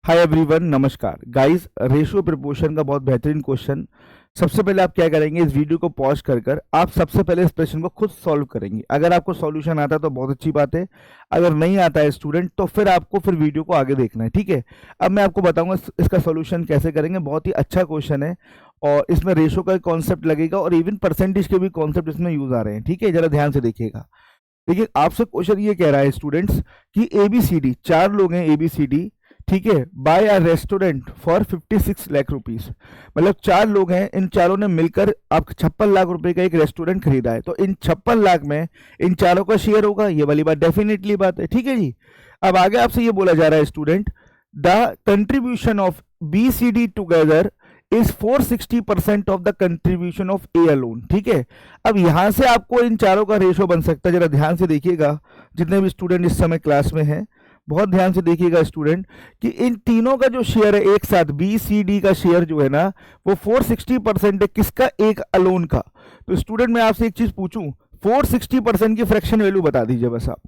Hi everyone, नमस्कार guys. Ratio proportion का बहुत बेहतरीन क्वेश्चन। सबसे पहले आप क्या करेंगे, इस वीडियो को पॉज कर आप सबसे पहले इस प्रश्न को खुद सॉल्व करेंगे। अगर आपको सॉल्यूशन आता है तो बहुत अच्छी बात है, अगर नहीं आता है स्टूडेंट तो फिर आपको वीडियो को आगे देखना है, ठीक है। अब मैं आपको बताऊंगा इसका सॉल्यूशन कैसे करेंगे। बहुत ही अच्छा क्वेश्चन है और इसमें रेशियो का कॉन्सेप्ट लगेगा और इवन परसेंटेज के भी कॉन्सेप्ट इसमें यूज आ रहे हैं, ठीक है। जरा ध्यान से देखिएगा। देखिए, आपसे क्वेश्चन ये कह रहा है स्टूडेंट्स कि ABCD, चार लोग हैं ABCD, ठीक है, by a restaurant for 56 lakh rupees. मतलब चार लोग हैं, इन चारों ने मिलकर आप 56 लाख रुपए का एक रेस्टोरेंट खरीदा है। तो इन 56 लाख में इन चारों का शेयर होगा, ये वाली बात डेफिनेटली बात है, ठीक है जी। अब आगे आपसे ये बोला जा रहा है student, the contribution of BCD together is 460% of the contribution of A alone, ठीक है। अब यहां से आपको इन चारों का रेशो बन सकता है। जरा ध्यान से देखिएगा, जितने भी स्टूडेंट इस समय क्लास में हैं, बहुत ध्यान से देखिएगा स्टूडेंट कि इन तीनों का जो शेयर है एक साथ, BCD का शेयर जो है ना, वो 460% है। किसका? एक अलोन का। तो स्टूडेंट मैं आपसे एक चीज पूछूं, 460% की फ्रैक्शन वैल्यू बता दीजिए। बस आप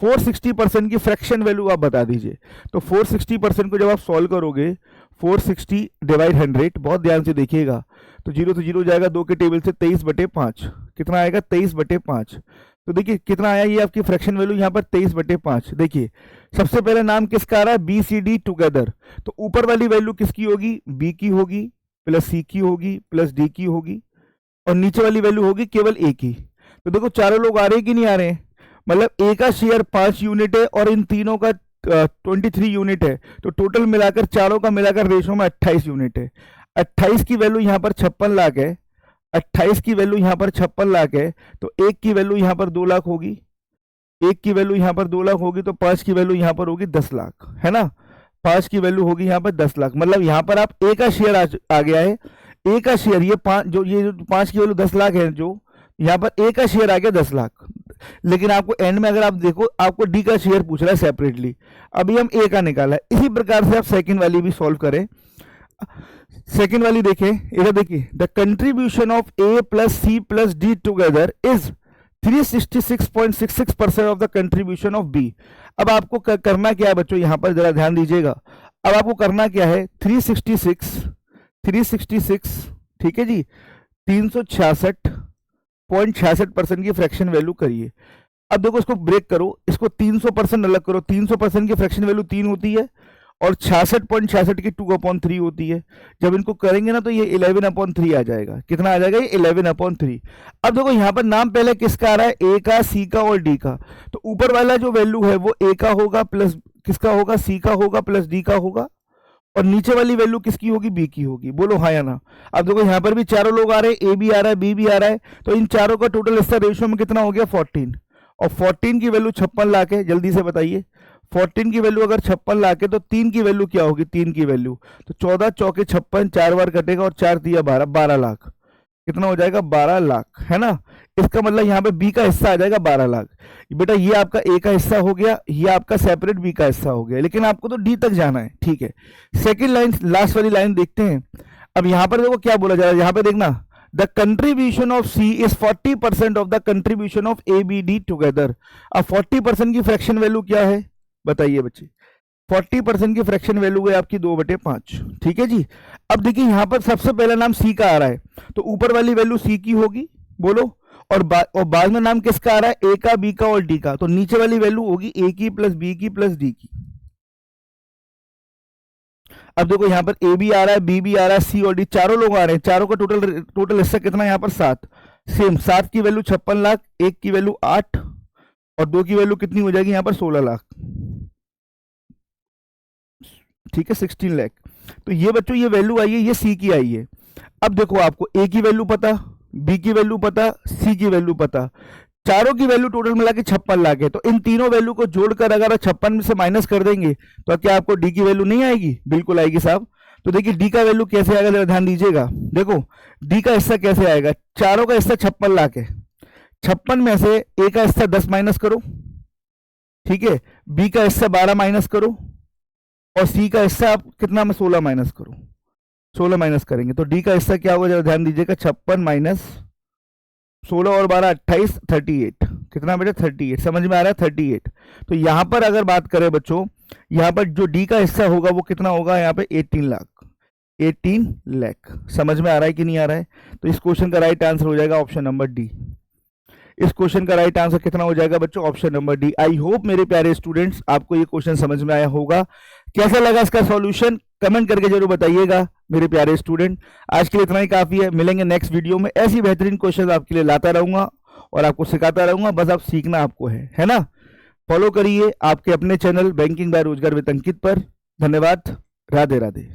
460% की फ्रैक्शन वैल्यू आप बता दीजिए। तो 460% को जब आप सॉल्व करोगे, 460 डिवाइड 100, बहुत ध्यान से देखिएगा, तो जीरो से जीरो जाएगा, 2 के टेबल से 23/5। कितना आएगा? 23/5। तो देखिए कितना आया, ये आपकी फ्रैक्शन वैल्यू यहाँ पर 23/5। देखिए सबसे पहले नाम किसका आ रहा है? BCD together. तो ऊपर वाली वैल्यू किसकी होगी? B की होगी, प्लस C की होगी, प्लस D की होगी, और नीचे वाली वैल्यू होगी केवल A की। तो देखो चारों लोग आ रहे हैं कि नहीं आ रहे हैं? मतलब A का शेयर 5 यूनिट है और इन तीनों का 23 यूनिट है। तो टोटल मिलाकर, चारों का मिलाकर रेशो में 28 यूनिट है। 28 की वैल्यू यहाँ पर 56 लाख है। 28 की वैल्यू यहाँ पर 56 लाख है। तो एक की वैल्यू यहाँ पर 2 लाख होगी, एक की वैल्यू यहाँ पर 2 लाख होगी, तो 5 की वैल्यू यहाँ पर होगी 10 लाख, है ना। 5 की वैल्यू होगी यहाँ पर 10 लाख। मतलब यहाँ पर आप A का शेयर आ गया है। A का शेयर, ये 5 की वैल्यू 10 लाख है, जो यहाँ पर A का शेयर आ गया 10 लाख। लेकिन आपको एंड में अगर आप देखो, आपको D का शेयर पूछ रहा है सेपरेटली। अभी हम A का निकाला है। इसी प्रकार से आप सेकंड वाली भी सॉल्व करें। सेकंड वाली देखें, इधर देखिए, the contribution of A plus C plus D together is 366.66% of the contribution of B। अब आपको करना क्या है बच्चों, यहां पर जरा ध्यान दीजिएगा। अब आपको करना क्या है, 366, ठीक है जी, 366.66% की फ्रैक्शन वैल्यू करिए। अब देखो इसको ब्रेक करो, इसको 300% अलग करो। 300% की फ्रैक्शन वैल्यू 3 होती है और 66.66 की 2/3 होती है। जब इनको करेंगे ना तो ये 11/3 आ जाएगा। कितना आ जाएगा? ये 11/3। अब देखो यहाँ पर नाम पहले किसका आ रहा है? A का, C का और D का। तो ऊपर वाला जो वैल्यू है वो A का होगा, प्लस किसका होगा? C का होगा, प्लस D का होगा, और नीचे वाली वैल्यू किसकी होगी? B की होगी। बोलो हाँ या ना। अब देखो यहाँ पर भी चारों लोग आ रहे हैं, A भी आ रहा है, B भी आ रहा है, तो इन चारों का टोटल हिस्सा रेशियो में कितना हो गया? 14। और 14 की वैल्यू 56 लाख है। जल्दी से बताइए, 14 की वैल्यू अगर 56 लाख है तो 3 की वैल्यू क्या होगी? 3 की वैल्यू तो 14 चौके 56, 4 बार कटेगा और 4 दिया 12, 12 लाख। कितना हो जाएगा? 12 लाख, है ना। इसका मतलब यहाँ पे B का हिस्सा आ जाएगा 12 लाख। बेटा ये आपका A का हिस्सा हो गया, ये आपका सेपरेट B का हिस्सा हो गया, लेकिन आपको तो D तक जाना है, ठीक है। सेकेंड लाइन, लास्ट वाली लाइन देखते हैं। अब यहाँ पर देखो क्या बोला जा रहा है, यहाँ पे देखना, the contribution of C is 40% of the contribution of ABD together. अब 40% की फ्रैक्शन वैल्यू क्या है बताइए बच्चे? 40% की फ्रैक्शन वैल्यू है आपकी 2/5, ठीक है जी। अब देखिए यहाँ पर सबसे पहला नाम C का आ रहा है, तो ऊपर वाली वैल्यू C की होगी, बोलो, और बाद में नाम किसका आ रहा है? A का, B का और D का। तो नीचे वाली वैल्यू होगी A की प्लस B की प्लस D की। अब देखो यहाँ पर A भी आ रहा है, B भी आ रहा है, C और D, चारों लोग आ रहे हैं। चारों का टोटल हिस्सा कितना है यहाँ पर? 7। सेम 7 की वैल्यू 56 लाख, 1 की वैल्यू 8 और 2 की वैल्यू कितनी हो जाएगी यहाँ पर? 16 लाख, ठीक है, 16 लाख। तो ये बच्चों ये वैल्यू आई है, ये C की आई है। अब देखो आपको A की वैल्यू पता, B की वैल्यू पता, C की वैल्यू पता, चारों की वैल्यू टोटल मिला के 56 लाख है। तो इन तीनों वैल्यू को जोड़कर अगर 56 में से माइनस कर देंगे तो क्या आपको D की वैल्यू नहीं आएगी? बिल्कुल आएगी साहब। तो देखिए D का वैल्यू कैसे आएगा, जरा ध्यान दीजिएगा। देखो D का हिस्सा कैसे आएगा, चारों का हिस्सा 56 लाख है, 56 में से A का हिस्सा 10 माइनस करो, ठीक है, B का हिस्सा 12 माइनस करो, और C का हिस्सा आप कितना में 16 माइनस करो। 16 माइनस करेंगे तो D का हिस्सा क्या होगा, जरा ध्यान दीजिएगा। 56 माइनस 16 और 12 28, 38। कितना बेटा? 38। समझ में आ रहा है? 38। तो यहां पर अगर बात करें बच्चों यहाँ पर जो डी का हिस्सा होगा वो कितना होगा, यहाँ पे 18 लाख, 18 लाख। समझ में आ रहा है कि नहीं आ रहा है? तो इस क्वेश्चन का राइट आंसर हो जाएगा ऑप्शन नंबर डी। इस क्वेश्चन का राइट आंसर कितना हो जाएगा बच्चों, option number D. I hope मेरे प्यारे स्टूडेंट्स आपको ये क्वेश्चन समझ में आया होगा। कैसा लगा इसका सॉल्यूशन कमेंट करके जरूर बताइएगा मेरे प्यारे स्टूडेंट। आज के लिए इतना ही काफी है, मिलेंगे नेक्स्ट वीडियो में। ऐसी बेहतरीन क्वेश्चन आपके लिए लाता रहूंगा और आपको सिखाता रहूंगा, बस आप सीखना आपको है ना। फॉलो करिए आपके अपने चैनल बैंकिंग बाय रोजगार विद अंकित पर। धन्यवाद, राधे राधे।